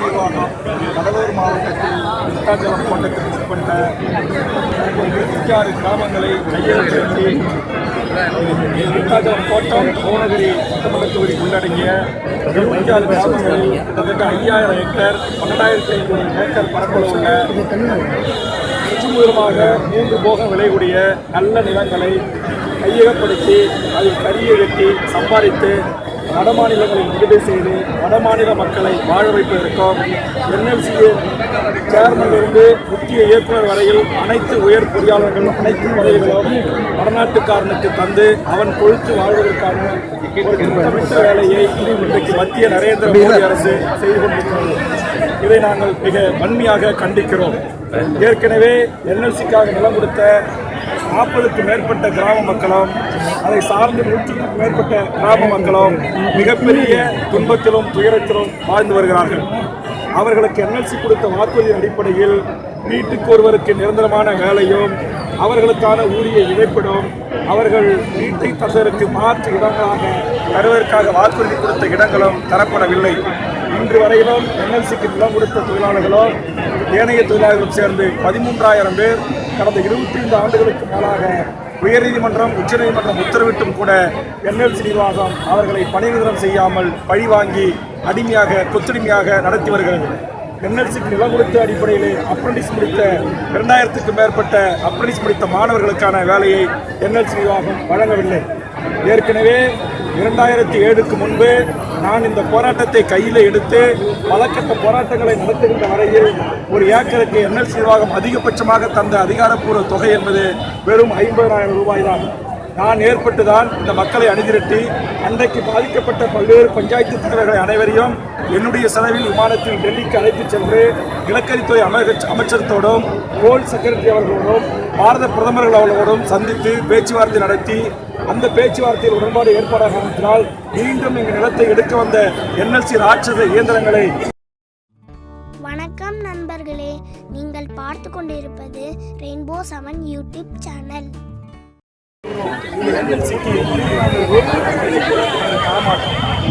நிர்வாகம் கடலூர் மாவட்டத்தில் விருத்தாச்சலம் கோட்டத்திற்கு உட்பட்ட 26 கிராமங்களை கையெழுத்திட்டு விருத்தாச்சலம் கோட்டம் கோனகிரி சட்டமன்ற தொகுதி உள்ளடங்கிய 26 கிராமங்களில் கிட்டத்தட்ட 5000 ஏக்கர் 12,500 ஏக்கர் பரப்பளவு உள்ள சுற்றுமுதலமாக 3 போகம் விளையக்கூடிய நல்ல நிலங்களை கையகப்படுத்தி அதில் கரியை வெட்டி சம்பாதித்து வடமாநிலங்களில் முதலீடு செய்து வடமாநில மக்களை வாழ வைப்பதற்கும் என்எல்சியின் சேர்மனிலிருந்து முக்கிய இயக்குநர் வரையில் அனைத்து உயர் பொறியாளர்கள் அனைத்து பதவிகளும் வடநாட்டுக்காரனுக்கு தந்து அவன் கொழுத்து வாழ்வதற்கான ஒரு திட்டமிட்ட வேலையை இன்றைக்கு மத்திய நரேந்திர மோடி அரசு செய்து கொண்டிருக்கிறது. இதை நாங்கள் மிக வன்மையாக கண்டிக்கிறோம். ஏற்கனவே என்எல்சிக்காக நிலம் கொடுத்த 40க்கும் மேற்பட்ட கிராம மக்களும் அதை சார்ந்து 100க்கும் மேற்பட்ட கிராம மக்களும் மிகப்பெரிய துன்பத்திலும் துயரத்திலும் வாழ்ந்து வருகிறார்கள். அவர்களுக்கு என்எல்சி கொடுத்த வாக்குறுதியின் அடிப்படையில் வீட்டுக்கு ஒருவருக்கு நிரந்தரமான வேலையும் அவர்களுக்கான ஊதிய இழப்பீடும் அவர்கள் வீட்டை தந்ததற்கு மாற்று இடங்களாக தருவதற்காக வாக்குறுதி கொடுத்த இடங்களும் தரப்படவில்லை. இன்று வரையிலும் என்எல்சிக்கு நிலம் கொடுத்த தொழிலாளர்களும் ஏனைய தொழிலாளர்களும் சேர்ந்து 13,000 பேர் கடந்த 25 ஆண்டுகளுக்கு மேலாக உயர்நீதிமன்றம் உச்சநீதிமன்றம் உத்தரவிட்டும் கூட என்எல்சி நிர்வாகம் அவர்களை பணிநிரந்தரம் செய்யாமல் பழிவாங்கி அடிமையாக கொத்தடிமையாக நடத்தி வருகிறது. என்எல்சிக்கு நிலம் கொடுத்த அடிப்படையில் அப்ரண்டிஸ் முடித்த 2000க்கும் மேற்பட்ட அப்ரண்டிஸ் முடித்த மாணவர்களுக்கான வேலையை என்எல்சி நிர்வாகம் வழங்கவில்லை. ஏற்கனவே 2007க்கு முன்பு நான் இந்த போராட்டத்தை கையில் எடுத்து பல கட்ட போராட்டங்களை நடத்துகின்ற வரையில் ஒரு ஏக்கருக்கு என்எல்சி நிர்வாகம் அதிகபட்சமாக தந்த அதிகாரப்பூர்வ தொகை என்பது வெறும் 50,000 ரூபாய் தான். நான் ஏற்பட்டுதான் இந்த மக்களை அணிதிரட்டி அன்றைக்கு பாதிக்கப்பட்ட பல்வேறு பஞ்சாயத்து தலைவர்களை அனைவரையும் என்னுடைய செலவில் விமானத்தில் டெல்லிக்கு அழைத்துச் சென்று நிலக்கரித்துறை அமைச்சரத்தோடும் கோல் செக்ரட்டரி அவர்களோடும் பாரத பிரதமர்கள் அவர்களோடும் சந்தித்து பேச்சுவார்த்தை நடத்தி அந்த பேச்சுவார்த்தையில் உடன்பாடு ஏற்பாடாக நடத்தினால் மீண்டும் எங்கள் நிலத்தை எடுக்க வந்த என்எல்சி ராட்சத இயந்திரங்களை. வணக்கம் நண்பர்களே, நீங்கள் பார்த்து கொண்டிருப்பது ரெயின்போ 7 யூடியூப் சேனல்.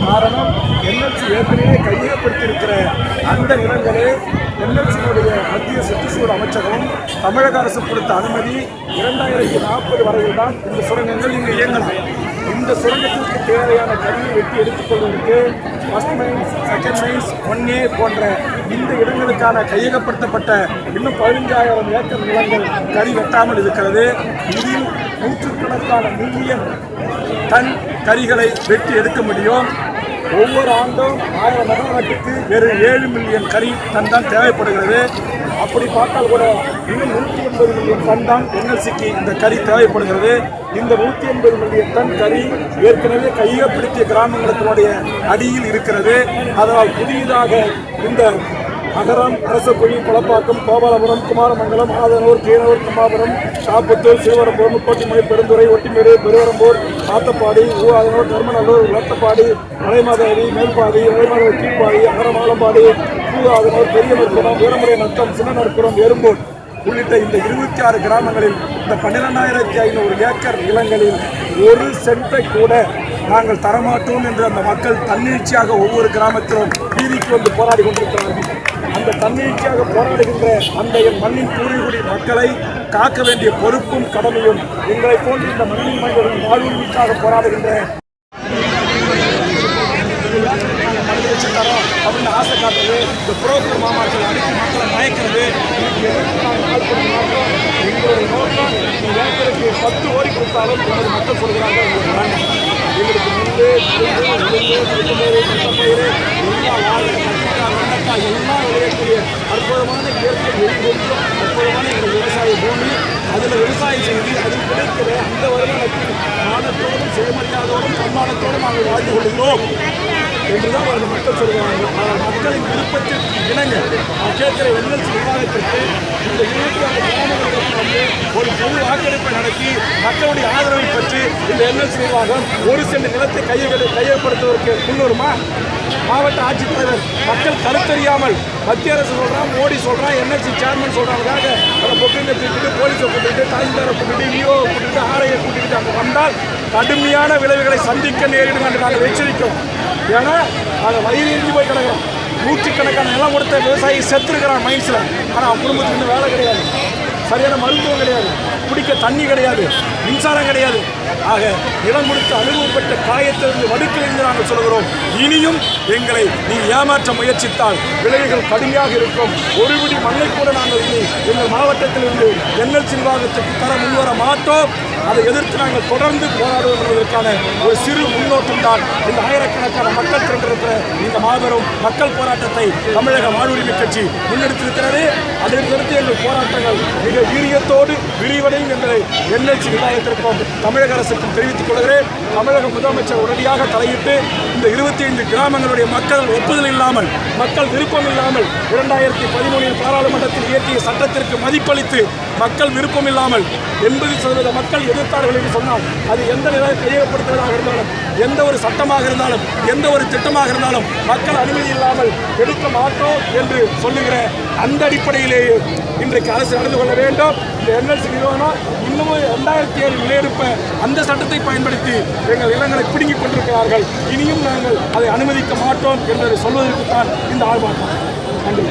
காரணம் என்எல்சி ஏற்கனவே கையகப்படுத்தியிருக்கிற அந்த நிலங்களே என்எல்சியினுடைய மத்திய சுற்றுச்சூழல் அமைச்சகம் தமிழக அரசு கொடுத்த அனுமதி 2040 வரையில் தான் இந்த சுரங்கங்கள் இங்கு இயங்கலாம். இந்த சுரங்கத்திற்கு தேவையான கருவியை வெட்டி எடுத்துக்கொள்வதற்கு first mines, second mines, 1A போன்ற இந்த இடங்களுக்கான கையகப்படுத்தப்பட்ட இன்னும் 15,000 ஏக்கர் நிலங்கள் கறி வெட்டாமல் இருக்கிறது. இதில் நூற்றுக்கணக்கான மில்லியன் டன் கறிகளை வெட்டி எடுக்க முடியும். ஒவ்வொரு ஆண்டும் 1000 மெகாவாட்டுக்கு வெறும் 7 மில்லியன் கறி டன் தான் தேவைப்படுகிறது. அப்படி பார்த்தால் கூட இன்னும் 180 மில்லியன் டன் தான் என்எல்சிக்கு இந்த கறி தேவைப்படுகிறது. இந்த 180 மில்லியன் டன் கறி ஏற்கனவே கையகப்படுத்திய கிராமங்களுடைய அடியில் இருக்கிறது. அதனால் புதியதாக இந்த நகரம், அரசக்குழி, குளப்பாக்கம், கோபாலபுரம், குமாரமங்கலம், ஆதனூர், கீரனூர், கும்பாபுரம், சாப்புத்தூர், சிவரம்பூர், முக்கோட்டிமலை, பெருந்துறை, ஒட்டிமேடு, பெருவரம்பூர், ஆத்தப்பாடி, ஊஆதனூர், தர்மநல்லூர், உலத்தப்பாடி, மலைமாதேவி, மேல்பாடி, மலைமாதேவி, கீழ்பாடி, அகரமாலம்பாடி, ஊஆதனூர், பெரிய நற்புறம், வீரமுறை நத்தம், சின்ன நற்புறம், எறும்பூர் உள்ளிட்ட இந்த 26 கிராமங்களில் இந்த 12,500 ஏக்கர் நிலங்களில் ஒரு சென்ட்டை கூட நாங்கள் தரமாட்டோம் என்று அந்த மக்கள் தன்னெழுச்சியாக ஒவ்வொரு கிராமத்திலும் வீதிக்கு வந்து போராடி கொண்டிருக்கிறார்கள். அந்த தன்னெழுச்சியாக போராடுகின்ற அந்த மண்ணின் பூர்வீகுடி மக்களை காக்க வேண்டிய பொறுப்பும் கடமையும் எங்களை போன்ற இந்த மண்ணின் மனிதர்கள் வாழ்வுரிமைக்காக போராடுகின்ற அப்படின்னு ஆசை காட்டுறது, இந்த புரோக்கர் மாமாக்கள் அனைத்து மக்களை மயக்கிறது. எங்களுடைய நோக்கம் ஏக்கருக்கு 10 கோடி கொடுத்தாலும் நமது மக்கள் சொல்கிறார்கள் எங்களுக்கு முன்பு எல்லாம் விளையக்கூடிய அற்புதமான இயற்கை எரிபொருள், அற்புதமான எங்கள் விவசாய பூமி, அதில் விவசாயம் செய்து அதில் கிடைக்கிற அந்த வருமானத்தில் மானத்தோடும் சுயமரியாதோடும் சன்மானத்தோடும் நாங்கள் வாழ்ந்து கொள்கிறோம் என்றுதான் அவர்கள் மக்கள் சொல்கிறார்கள். ஆனால் மக்களின் விருப்பத்திற்கு இணங்க கேட்கிற என்எல்சி நிர்வாகத்திற்கு இந்த 26 கிராமங்களுக்கு வந்து ஒரு பொது வாக்கெடுப்பை நடத்தி மக்களுடைய ஆதரவை பெற்று இந்த என்எல்சி நிர்வாகம் ஒரு சென்ட் நிலத்தை கையகப்படுத்துவதற்கு முன்வருமா? மாவட்ட ஆட்சித்தலைவர் மக்கள் கருத்தறியாமல் மத்திய அரசு சொல்கிறான், மோடி சொல்கிறான், என்எல்சி சேர்மன் சொல்கிறாங்க, அதை பொக்கிங்க கூட்டிட்டு போலீஸை கூட்டிட்டு தாசில்தாரை கூட்டிட்டு ஈஓ கூட்டிட்டு ஆர்ஐயை கூட்டிட்டு அங்கே வந்தால் கடுமையான விளைவுகளை சந்திக்க நேரிடும் என்று நாங்கள் எச்சரிக்கிறோம். ஏன்னா அதை வயிறு போய் கிடக்கிறோம். நூற்றுக்கணக்கான நிலம் கொடுத்த விவசாயி செத்துருக்கிறான் மைன்ஸில். ஆனால் அவன் குடும்பத்துக்கு இன்னும் வேலை கிடையாது, சரியான மருத்துவம் கிடையாது, குடிக்க தண்ணி கிடையாது, மின்சாரம் கிடையாது. ஆக நிலம் கொடுத்து அனுபவப்பட்ட காயத்திலிருந்து வடுக்கிலிருந்து நாங்கள் சொல்கிறோம், இனியும் எங்களை நீ ஏமாற்ற முயற்சித்தால் விளைவுகள் கடுமையாக இருக்கும். ஒரு பிடி மண்ணை கூட நாங்கள் இனி எங்கள் மாவட்டத்திலிருந்து NLC நிர்வாகத்துக்கு தர முன்வர மாட்டோம். அதை எதிர்த்து நாங்கள் தொடர்ந்து போராடுவோம் என்பதற்கான ஒரு சிறு முன்னோட்டம் தான் இந்த ஆயிரக்கணக்கான மக்கள் திரண்டிருக்கிற இந்த மாபெரும் மக்கள் போராட்டத்தை தமிழக வாழ்வுரிமை கட்சி முன்னெடுத்திருக்கிறது. அதை பொறுத்து எங்கள் போராட்டங்கள் மிக வீரியத்தோடு விரிவடையும் என்பதை NLC நிர்வாகத்திற்கும் தமிழக அரசுக்கும் தெரிவித்துக் கொள்கிறேன். தமிழக முதலமைச்சர் உடனடியாக தலையிட்டு இந்த 25 கிராமங்களுடைய மக்கள் ஒப்புதல் இல்லாமல், மக்கள் விருப்பம் இல்லாமல் 2013 பாராளுமன்றத்தில் இயற்றிய சட்டத்திற்கு மதிப்பளித்து மக்கள் விருப்பம் இல்லாமல் 80% மக்கள் எதிர்த்தார்கள் என்று சொன்னால் அது எந்த நிலையில் கையகப்படுத்துவதாக இருந்தாலும், எந்த ஒரு சட்டமாக இருந்தாலும், எந்த ஒரு திட்டமாக இருந்தாலும் மக்கள் அனுமதி இல்லாமல் எடுக்க மாட்டோம் என்று சொல்லுகிற அந்த அடிப்படையிலேயே இன்றைக்கு அரசு நடந்து கொள்ள வேண்டும். இந்த NLC நிறுவனம் இன்னமும் 2007 நிலையெடுப்ப அந்த சட்டத்தை பயன்படுத்தி எங்கள் நிலங்களை பிடுங்கிக் கொண்டிருக்கிறார்கள். இனியும் நாங்கள் அதை அனுமதிக்க மாட்டோம் என்பதை சொல்வதற்கு தான் இந்த ஆர்ப்பாட்டம். நன்றி.